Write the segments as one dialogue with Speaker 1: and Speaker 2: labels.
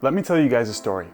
Speaker 1: Let me tell you guys a story.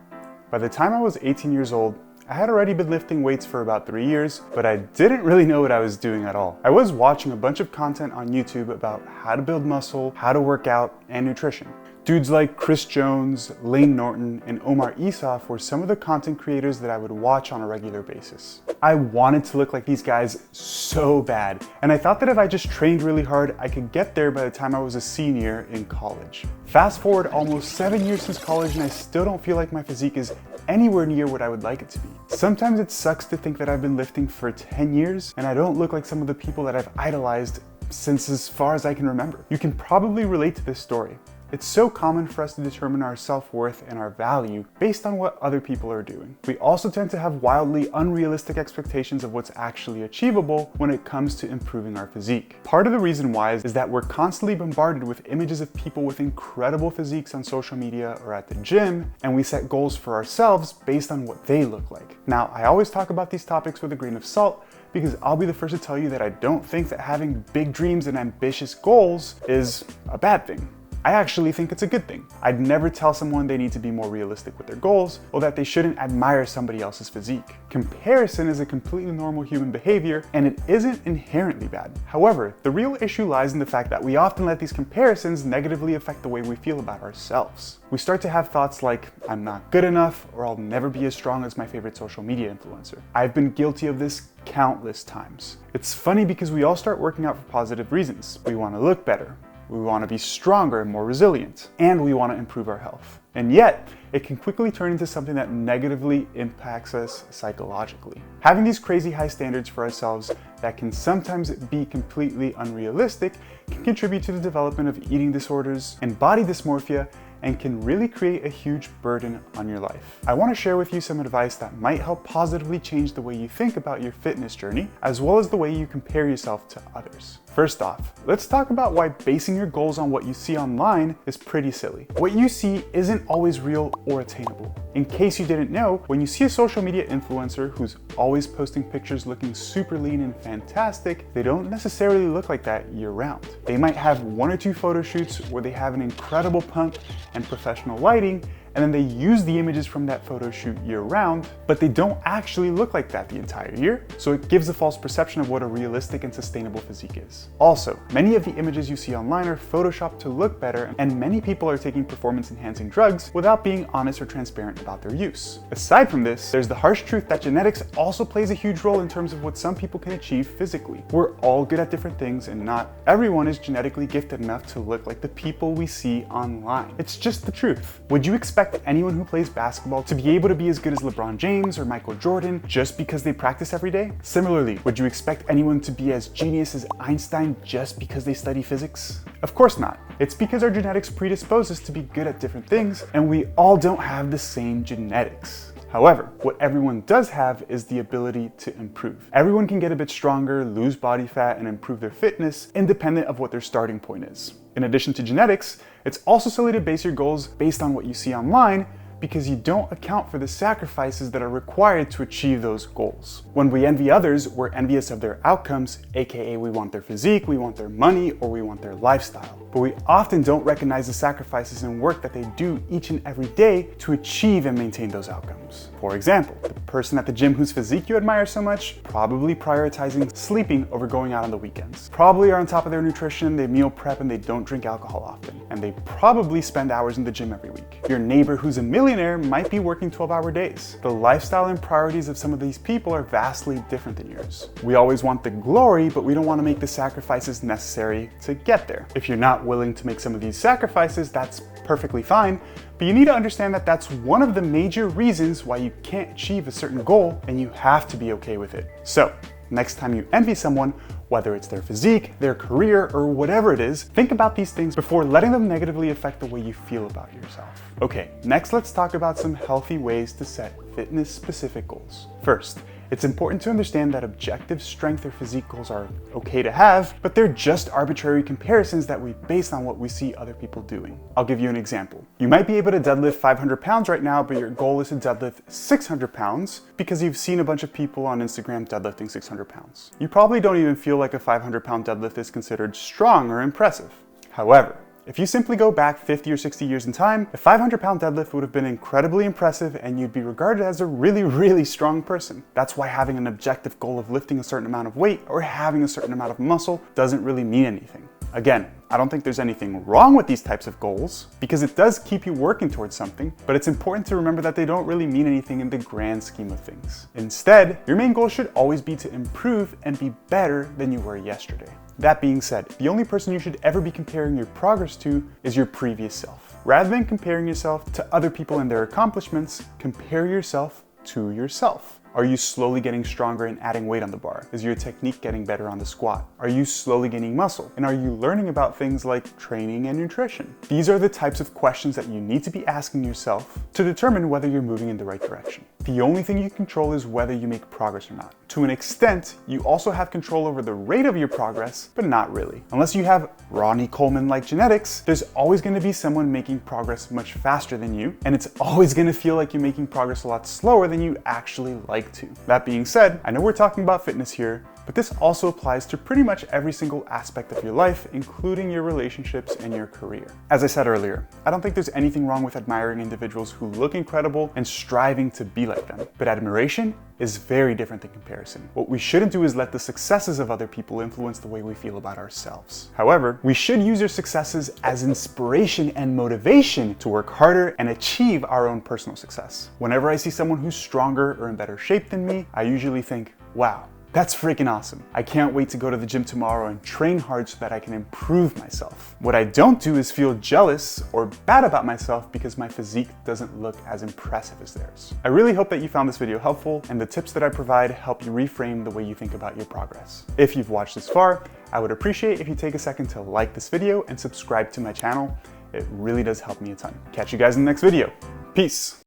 Speaker 1: By the time I was 18 years old, I had already been lifting weights for about 3 years, but I didn't really know what I was doing at all. I was watching a bunch of content on YouTube about how to build muscle, how to work out, and nutrition. Dudes like Chris Jones, Lane Norton, and Omar Isuf were some of the content creators that I would watch on a regular basis. I wanted to look like these guys so bad, and I thought that if I just trained really hard, I could get there by the time I was a senior in college. Fast forward almost 7 years since college and I still don't feel like my physique is anywhere near what I would like it to be. Sometimes it sucks to think that I've been lifting for 10 years and I don't look like some of the people that I've idolized since as far as I can remember. You can probably relate to this story. It's so common for us to determine our self-worth and our value based on what other people are doing. We also tend to have wildly unrealistic expectations of what's actually achievable when it comes to improving our physique. Part of the reason why is that we're constantly bombarded with images of people with incredible physiques on social media or at the gym, and we set goals for ourselves based on what they look like. Now, I always talk about these topics with a grain of salt because I'll be the first to tell you that I don't think that having big dreams and ambitious goals is a bad thing. I actually think it's a good thing. I'd never tell someone they need to be more realistic with their goals or that they shouldn't admire somebody else's physique. Comparison is a completely normal human behavior and it isn't inherently bad. However, the real issue lies in the fact that we often let these comparisons negatively affect the way we feel about ourselves. We start to have thoughts like, I'm not good enough, or I'll never be as strong as my favorite social media influencer. I've been guilty of this countless times. It's funny because we all start working out for positive reasons. We want to look better. We want to be stronger and more resilient, and we want to improve our health. And yet, it can quickly turn into something that negatively impacts us psychologically. Having these crazy high standards for ourselves that can sometimes be completely unrealistic can contribute to the development of eating disorders and body dysmorphia and can really create a huge burden on your life. I want to share with you some advice that might help positively change the way you think about your fitness journey, as well as the way you compare yourself to others. First off, let's talk about why basing your goals on what you see online is pretty silly. What you see isn't always real or attainable. In case you didn't know, when you see a social media influencer who's always posting pictures looking super lean and fantastic, they don't necessarily look like that year-round. They might have 1 or 2 photo shoots where they have an incredible pump and professional lighting, and then they use the images from that photo shoot year-round, but they don't actually look like that the entire year, so it gives a false perception of what a realistic and sustainable physique is. Also, many of the images you see online are photoshopped to look better, and many people are taking performance-enhancing drugs without being honest or transparent about their use. Aside from this, there's the harsh truth that genetics also plays a huge role in terms of what some people can achieve physically. We're all good at different things, and not everyone is genetically gifted enough to look like the people we see online. It's just the truth. Would you expect anyone who plays basketball to be able to be as good as LeBron James or Michael Jordan just because they practice every day? Similarly, would you expect anyone to be as genius as Einstein just because they study physics? Of course not. It's because our genetics predispose us to be good at different things, and we all don't have the same genetics. However, what everyone does have is the ability to improve. Everyone can get a bit stronger, lose body fat, and improve their fitness independent of what their starting point is. In addition to genetics, it's also silly to base your goals based on what you see online because you don't account for the sacrifices that are required to achieve those goals. When we envy others, we're envious of their outcomes, aka we want their physique, we want their money, or we want their lifestyle. But we often don't recognize the sacrifices and work that they do each and every day to achieve and maintain those outcomes. For example, the person at the gym whose physique you admire so much, probably prioritizing sleeping over going out on the weekends. Probably are on top of their nutrition, they meal prep, and they don't drink alcohol often. And they probably spend hours in the gym every week. Your neighbor who's a millionaire might be working 12-hour days. The lifestyle and priorities of some of these people are vastly different than yours. We always want the glory, but we don't want to make the sacrifices necessary to get there. If you're not willing to make some of these sacrifices, that's perfectly fine, but you need to understand that that's one of the major reasons why you can't achieve a certain goal, and you have to be okay with it. So, next time you envy someone, whether it's their physique, their career, or whatever it is, think about these things before letting them negatively affect the way you feel about yourself. Okay, next let's talk about some healthy ways to set fitness-specific goals. First, it's important to understand that objective strength or physique goals are okay to have, but they're just arbitrary comparisons that we base on what we see other people doing. I'll give you an example. You might be able to deadlift 500 pounds right now, but your goal is to deadlift 600 pounds because you've seen a bunch of people on Instagram deadlifting 600 pounds. You probably don't even feel like a 500-pound deadlift is considered strong or impressive. However, If you simply go back 50 or 60 years in time, a 500-pound deadlift would have been incredibly impressive and you'd be regarded as a really strong person. That's why having an objective goal of lifting a certain amount of weight or having a certain amount of muscle doesn't really mean anything. Again, I don't think there's anything wrong with these types of goals because it does keep you working towards something, but it's important to remember that they don't really mean anything in the grand scheme of things. Instead, your main goal should always be to improve and be better than you were yesterday. That being said, the only person you should ever be comparing your progress to is your previous self. Rather than comparing yourself to other people and their accomplishments, compare yourself to yourself. Are you slowly getting stronger and adding weight on the bar? Is your technique getting better on the squat? Are you slowly gaining muscle? And are you learning about things like training and nutrition? These are the types of questions that you need to be asking yourself to determine whether you're moving in the right direction. The only thing you control is whether you make progress or not. To an extent, you also have control over the rate of your progress, but not really. Unless you have Ronnie Coleman-like genetics, there's always going to be someone making progress much faster than you, and it's always going to feel like you're making progress a lot slower than you actually like to. That being said, I know we're talking about fitness here, but this also applies to pretty much every single aspect of your life, including your relationships and your career. As I said earlier, I don't think there's anything wrong with admiring individuals who look incredible and striving to be like them. But admiration is very different than comparison. What we shouldn't do is let the successes of other people influence the way we feel about ourselves. However, we should use their successes as inspiration and motivation to work harder and achieve our own personal success. Whenever I see someone who's stronger or in better shape than me, I usually think, wow, that's freaking awesome. I can't wait to go to the gym tomorrow and train hard so that I can improve myself. What I don't do is feel jealous or bad about myself because my physique doesn't look as impressive as theirs. I really hope that you found this video helpful and the tips that I provide help you reframe the way you think about your progress. If you've watched this far, I would appreciate if you take a second to like this video and subscribe to my channel. It really does help me a ton. Catch you guys in the next video. Peace.